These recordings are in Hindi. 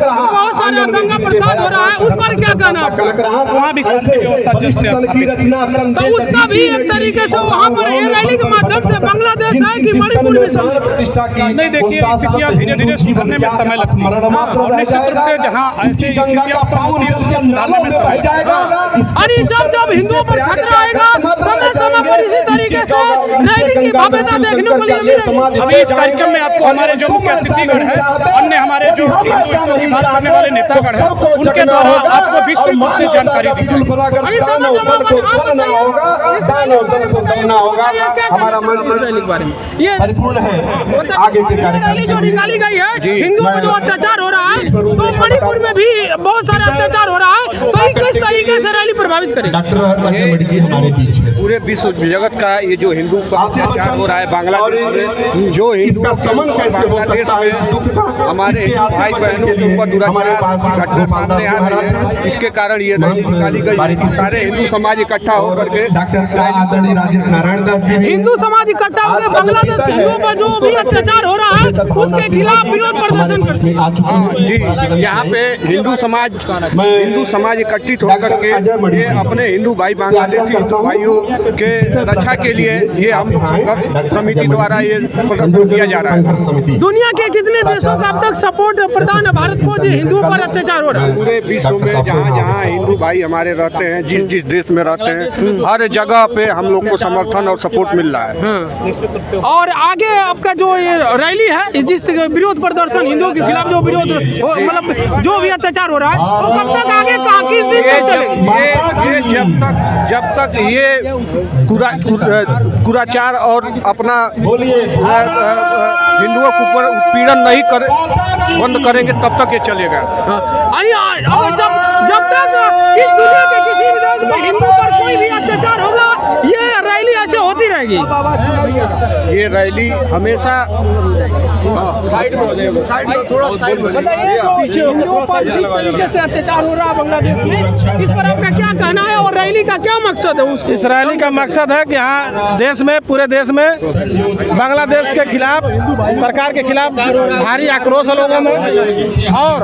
बहुत सारा दंगा प्रसाद हो रहा है, उस पर क्या कहना? वहाँ भी शांति व्यवस्था तो उसका भी एक तरीके से वहाँ पर रैली के माध्यम से बांग्लादेश है कि मणिपुर में नहीं, देखिए स्थितियाँ धीरे धीरे सुधरने में समय लगती है और निश्चित रूप से जहाँ ऐसी स्थितियाँ उत्पन्न होती है उसको सुधारने में समय लगेगा। अरे जब हिंदुओं पर खतरा आएगा समय समय पर इसी तरीके से रैली की भव्यता देखने को मिलेगी। अभी इस कार्यक्रम में आपको हमारे जो मुख्य अतिथिगण है, अन्य हमारे जो बात करने वाले नेतागण हैं, उनके द्वारा आपको विस्तृत रूप से जानकारी दी जाएगी। हमारा मन ये परिपूर्ण है। आगे की रैली जो निकाली गई है, हिंदुओं पर जो अत्याचार हो रहा है, तो मणिपुर में भी बहुत सारे अत्याचार हो रहा है, तो किस तरीके से रैली प्रभावित करेगी? डॉक्टर जी हमारे बीच है। पूरे विश्व जगत का ये जो हिंदू पर अत्याचार हो रहा है बांग्लादेश में, जो इसका समन कैसे हो सकता है? हमारे भाई बहनों के ऊपर दुराचार घटना सामने आ रही है, इसके कारण ये रैली निकाली गई। सारे हिंदू समाज इकट्ठा होकर के डॉक्टर आदरणीय राजेश नारायण दास जी, हिंदू समाज इकट्ठा होकर बांग्लादेश हिंदुओं पर जो भी अत्याचार हो रहा है उसके खिलाफ विरोध प्रदर्शन करते हैं। जी, यहाँ पे हिंदू समाज इकट्ठित होकर के ये अपने हिंदू भाई बांग्लादेशी हिंदू भाइयों के रक्षा के लिए ये हम लोग संघर्ष समिति द्वारा ये प्रदर्शन किया जा रहा है। दुनिया के कितने देशों का अब तक सपोर्ट प्रदान है भारत को जो हिंदुओं पर अत्याचार हो रहा है? पूरे विश्व में जहाँ हिंदू भाई हमारे रहते हैं, जिस देश में रहते हैं, हर जगह पे हम लोग को समर्थन और सपोर्ट मिल रहा है। और आगे आपका जो ये रैली है, जिस विरोध प्रदर्शन हिंदुओं के खिलाफ जो विरोध मतलब जो भी अत्याचार हो रहा है, वो कब तक आगे किस दिन तक चलेगा? ये जब तक ये कुराचार और अपना हिंदुओं के ऊपर उत्पीड़न नहीं बंद करेंगे तब तक ये चलेगा। जब तक इस दुनिया के किसी भी देश में हिंदू पर कोई भी अत्याचार होगा, ये रैली ऐसे होती रहेगी। ये रैली हमेशा जैसे अत्याचार हो रहा है बांग्लादेश में, इस पर आपका क्या कहना है और रैली का क्या मकसद है? इस रैली का मकसद है कि यहाँ देश में, पूरे देश में बांग्लादेश के खिलाफ, सरकार के खिलाफ भारी आक्रोश है लोगों में, और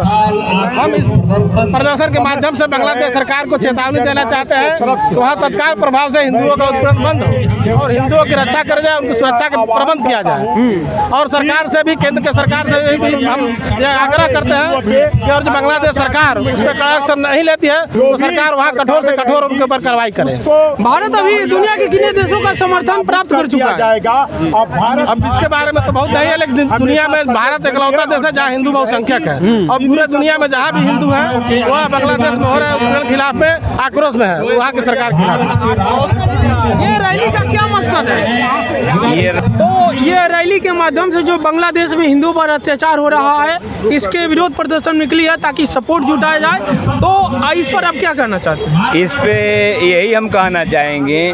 हम इस प्रदर्शन के माध्यम से बांग्लादेश सरकार को चेतावनी देना चाहते हैं कि वहाँ तत्काल प्रभाव से हिंदुओं का उत्पीड़न बंद हो और हिंदुओं की रक्षा कर जाए, उनकी सुरक्षा का प्रबंध किया जाए। और सरकार से भी, केंद्र के सरकार से भी हम यह आग्रह करते हैं कि और जो बांग्लादेश सरकार उस पर कड़ा एक्शन नहीं लेती है तो सरकार वहाँ कठोर से कठोर उनके ऊपर कार्रवाई करे। भारत अभी दुनिया के कितने देशों का समर्थन प्राप्त कर चुका है? अब इसके बारे में तो बहुत नहीं है, लेकिन दुनिया में भारत एकलौता देश है जहाँ हिंदू बहुसंख्यक है, और पूरे दुनिया में जहाँ भी हिंदू है वह बांग्लादेश में हो रहे उत्पीड़न खिलाफ में आक्रोश में है, वहाँ की सरकार के खिलाफ। ये रैली का क्या मकसद है? तो ये रैली के माध्यम से जो बांग्लादेश में हिंदुओं पर अत्याचार हो रहा है, इसके विरोध प्रदर्शन निकली है ताकि सपोर्ट जुटाया जाए, तो इस पर आप क्या कहना चाहते हैं? इस पे यही हम कहना चाहेंगे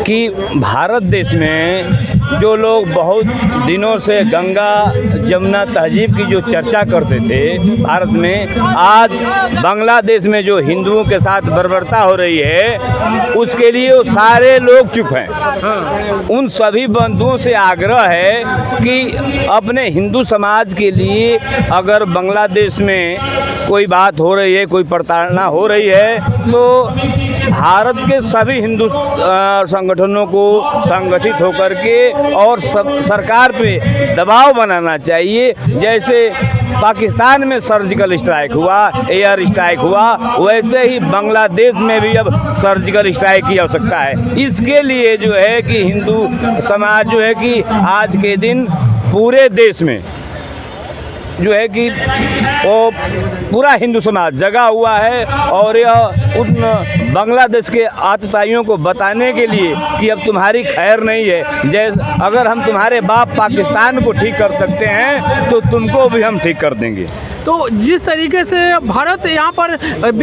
कि भारत देश में जो लोग बहुत दिनों से गंगा जमुना तहजीब की जो चर्चा करते थे भारत में, आज बांग्लादेश में जो हिंदुओं के साथ बर्बरता हो रही है उसके लिए वो सारे लोग चुप हैं। उन सभी बंधुओं से आग्रह है कि अपने हिंदू समाज के लिए अगर बांग्लादेश में कोई बात हो रही है, कोई प्रताड़ना हो रही है, तो भारत के सभी हिंदू संगठनों को संगठित होकर के और सरकार पे दबाव बनाना चाहिए। जैसे पाकिस्तान में सर्जिकल स्ट्राइक हुआ, एयर स्ट्राइक हुआ, वैसे ही बांग्लादेश में भी अब सर्जिकल स्ट्राइक की आवश्यकता है। इसके लिए जो है कि हिंदू समाज जो है कि आज के दिन पूरे देश में जो है कि वो पूरा हिंदू समाज जगा हुआ है और यह उन बांग्लादेश के आतताइयों को बताने के लिए कि अब तुम्हारी खैर नहीं है, जैसे अगर हम तुम्हारे बाप पाकिस्तान को ठीक कर सकते हैं तो तुमको भी हम ठीक कर देंगे। तो जिस तरीके से भारत यहाँ पर,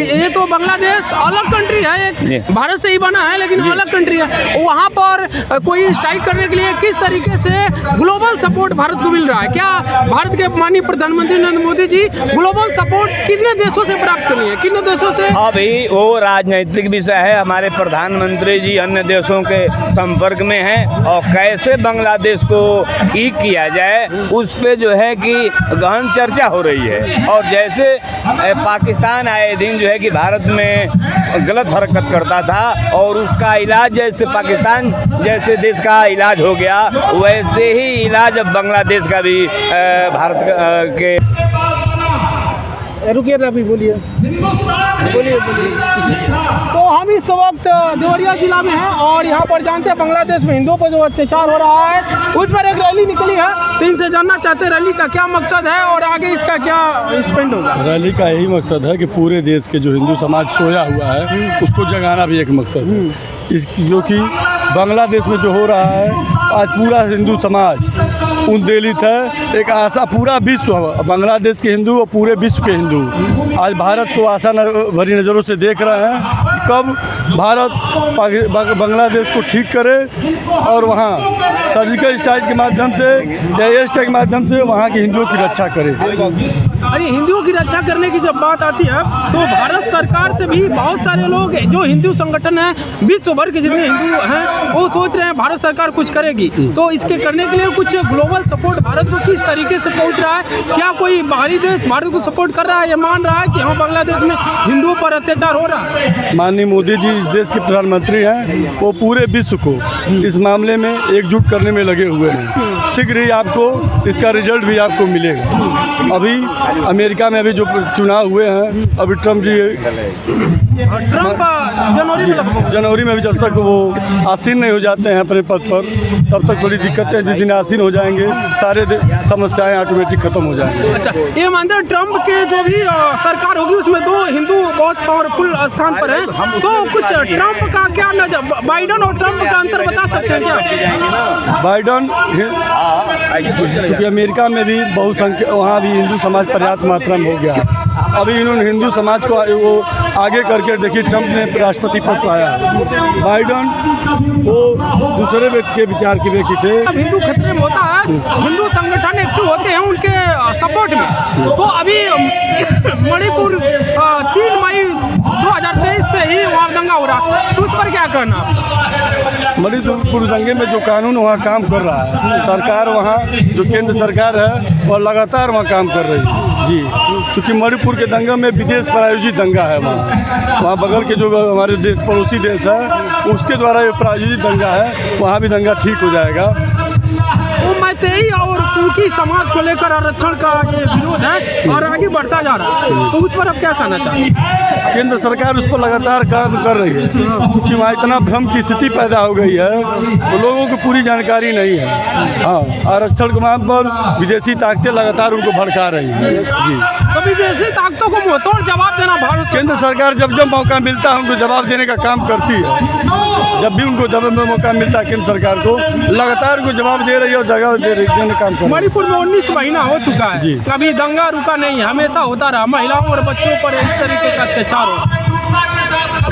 ये तो बांग्लादेश अलग कंट्री है, एक भारत से ही बना है लेकिन अलग कंट्री है, वहाँ पर कोई स्ट्राइक करने के लिए किस तरीके से ग्लोबल सपोर्ट भारत को मिल रहा है? क्या भारत के माननीय प्रधानमंत्री नरेंद्र मोदी जी ग्लोबल सपोर्ट कितने देशों से प्राप्त करेंगे, कितने देशों से? हाँ भाई, वो राजनीतिक विषय है। हमारे प्रधानमंत्री जी अन्य देशों के संपर्क में हैं और कैसे बांग्लादेश को ठीक किया जाए उस पे जो है कि गहन चर्चा हो रही है। और जैसे पाकिस्तान आए दिन जो है कि भारत में गलत हरकत करता था और उसका इलाज जैसे पाकिस्तान जैसे देश का इलाज हो गया, वैसे ही इलाज अब बांग्लादेश का भी भारत के। रुकिए अभी बोलिए। तो हम इस वक्त देवरिया जिला में हैं और यहाँ पर जानते हैं बांग्लादेश में हिंदुओं पर जो अत्याचार हो रहा है उस पर एक रैली निकली है, तो इनसे जानना चाहते हैं रैली का क्या मकसद है और आगे इसका क्या स्पेंड होगा? रैली का यही मकसद है कि पूरे देश के जो हिंदू समाज सोया हुआ है उसको जगाना भी एक मकसद है। क्योंकि बांग्लादेश में जो हो रहा है आज पूरा हिंदू समाज उद्वेलित है, एक आशा पूरा विश्व, बांग्लादेश के हिंदू और पूरे विश्व के हिंदू आज भारत को आशा भरी नज़रों से देख रहे हैं कि कब भारत बांग्लादेश को ठीक करे और वहाँ सर्जिकल स्ट्राइक के माध्यम से या एयर स्ट्राइक के माध्यम से वहाँ के हिंदुओं की रक्षा करे। अरे हिंदुओं की रक्षा करने की जब बात आती है तो भारत सरकार से भी बहुत सारे लोग जो हिंदू संगठन है विश्व भर के जितने हिंदू हैं वो सोच रहे हैं भारत सरकार कुछ करेगी, तो इसके करने के लिए कुछ ग्लोबल सपोर्ट भारत को किस तरीके से पहुंच रहा है? क्या कोई बाहरी देश भारत को सपोर्ट कर रहा है या मान रहा है कि हाँ बांग्लादेश में हिंदुओं पर अत्याचार हो रहा है? माननीय मोदी जी इस देश के प्रधानमंत्री हैं, वो पूरे विश्व को इस मामले में एकजुट करने में लगे हुए हैं। शीघ्र ही आपको इसका रिजल्ट भी आपको मिलेगा। अभी अमेरिका में अभी जो चुनाव हुए हैं, अभी ट्रम्प जी जनवरी में भी जब तक वो आसीन नहीं हो जाते हैं अपने पद पर तब तक थोड़ी दिक्कतें, जिस दिन आसीन हो जाएंगे सारे समस्याएं ऑटोमेटिक खत्म हो जाएंगी। अच्छा, ये मानते हैं ट्रम्प के जो भी सरकार होगी उसमें 2 हिंदू बहुत पावरफुल स्थान पर हैं, तो कुछ ट्रम्प का क्या नजर, बाइडन और ट्रम्प का अंतर बता सकते हैं क्या? बाइडन क्योंकि अमेरिका में भी बहुसंख्यक वहाँ भी हिंदू समाज पर्याप्त मात्रा में हो गया है। अभी इन्होंने हिंदू समाज को वो आगे करके देखिए ट्रम्प ने राष्ट्रपति पद पाया। बाइडन वो दूसरे व्यक्ति के विचार के व्यक्ति थे। अब हिंदू खतरे में होता है, हिंदू संगठन एक्टिव होते हैं उनके सपोर्ट में, तो अभी मणिपुर 3 मई 2023 से ही वहाँ दंगा हो रहा है, तो उस पर क्या कहना? मणिपुर दंगे में जो कानून वहाँ काम कर रहा है, सरकार वहाँ जो केंद्र सरकार है और लगातार वहाँ काम कर रही है जी। चूँकि मणिपुर के दंगे में विदेश प्रायोजित दंगा है, वहाँ बगल के जो हमारे देश पड़ोसी देश है उसके द्वारा ये प्रायोजित दंगा है, वहाँ भी दंगा ठीक हो जाएगा। वो मैतेई और कुकी समाज को लेकर आरक्षण का ये विरोध है और आगे बढ़ता जा रहा है, तो उस पर अब क्या कहना चाहिए? केंद्र सरकार उस पर लगातार काम कर रही है, क्योंकि वहाँ इतना भ्रम की स्थिति पैदा हो गई है तो लोगों को पूरी जानकारी नहीं है। हाँ, आरक्षण के नाम पर विदेशी ताकतें लगातार उनको भड़का रही है जी। तो विदेशी ताकतों को मुंहतोड़ जवाब देना भारत, केंद्र सरकार जब जब मौका मिलता है उनको जवाब देने का काम करती है। जब भी उनको जब मौका मिलता है केंद्र सरकार को लगातार उनको जवाब दे रही है और जवाब देने का काम कर रही है। मणिपुर में 19 महीना हो चुका है जी, कभी दंगा रुका नहीं, हमेशा होता रहा, महिलाओं और बच्चों पर इस तरीके का अत्याचार हो।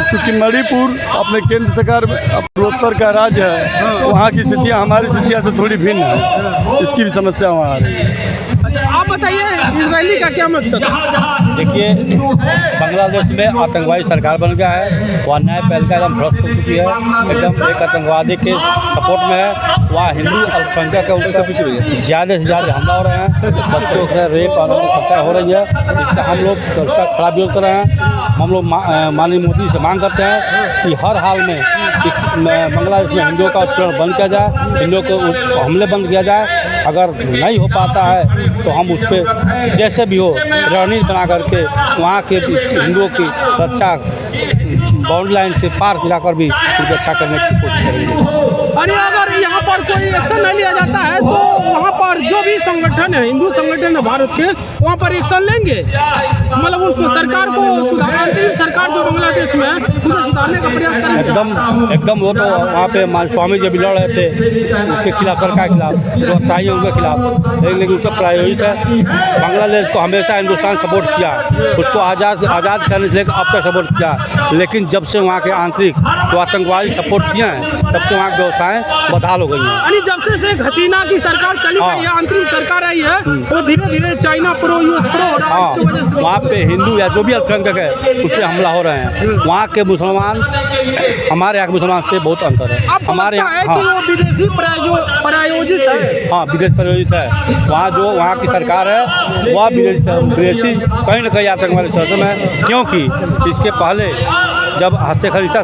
चूँकि मणिपुर अपने केंद्र सरकार पूर्वोत्तर का राज्य है, वहाँ की स्थितियाँ हमारी स्थितियाँ से थोड़ी भिन्न है, इसकी भी समस्या वहाँ आ रही है। अच्छा, आप बताइए इस रैली का क्या मकसद है? देखिए, बांग्लादेश में आतंकवादी सरकार बन गया है, वहाँ न्याय पालिका एकदम भ्रष्ट हो चुकी है, एकदम एक आतंकवादी के सपोर्ट में है। वहाँ हिंदू अल्पसंख्यक के ऊपर ज़्यादा से ज़्यादा हमला हो रहे हैं, बच्चों के रेप और हत्या हो रही है, इसका हम लोग उसका खड़ा विरोध कर रहे हैं। हम लोग माननीय मोदी से मांग करते हैं कि हर हाल में इस बांग्लादेश में हिंदुओं का उत्पीड़न बंद किया जाए, हिंदुओं को हमले बंद किया जाए। अगर नहीं हो पाता है तो हम उस पर जैसे भी हो रणनीति बना करके वहाँ के हिंदुओं की रक्षा बाउंड्री लाइन से पार जाकर भी उनकी रक्षा करने की कोशिश करेंगे। अरे अगर यहाँ पर कोई एक्शन नहीं लिया जाता है तो वहाँ पर और जो भी संगठन है, हिंदू संगठन है भारत के, वहाँ पर एक्शन लेंगे, मतलब उसको सरकार को सुधार, अंतरिम सरकार जो बांग्लादेश में है उसे सुधारने का प्रयास करेंगे। एकदम वो तो वहाँ पे स्वामी जब लड़ रहे थे उसके खिलाफ, सरकार के खिलाफ, जो चाहिए उनके खिलाफ, लेकिन उसका प्रायोजित है। बांग्लादेश को हमेशा हिंदुस्तान सपोर्ट किया, उसको आज़ाद करने से लेकर अब तक सपोर्ट किया, लेकिन जब से वहाँ के आंतरिक जो आतंकवादी सपोर्ट किए हैं तब से वहाँ की व्यवस्थाएँ बदहाल हो गई हैं। यानी जब से शेख हसीना की सरकार चली गई है, अंतरिम सरकार आई है, वो धीरे धीरे चाइना प्रो, यूएस प्रो हो रहा है, इसकी वजह से वहाँ पे हिंदू या जो भी अल्पसंख्यक है उस पर हमला हो रहे हैं। वहाँ के मुसलमान हमारे यहाँ के मुसलमान से बहुत अंतर है। आपको हमारे लगता है कि वो विदेशी प्रायोजित है? हाँ, विदेश प्रायोजित है। वहाँ की सरकार है वह विदेशी कहीं न कहीं आतंकवादी शासन है, क्योंकि इसके पहले जब शेख हसीना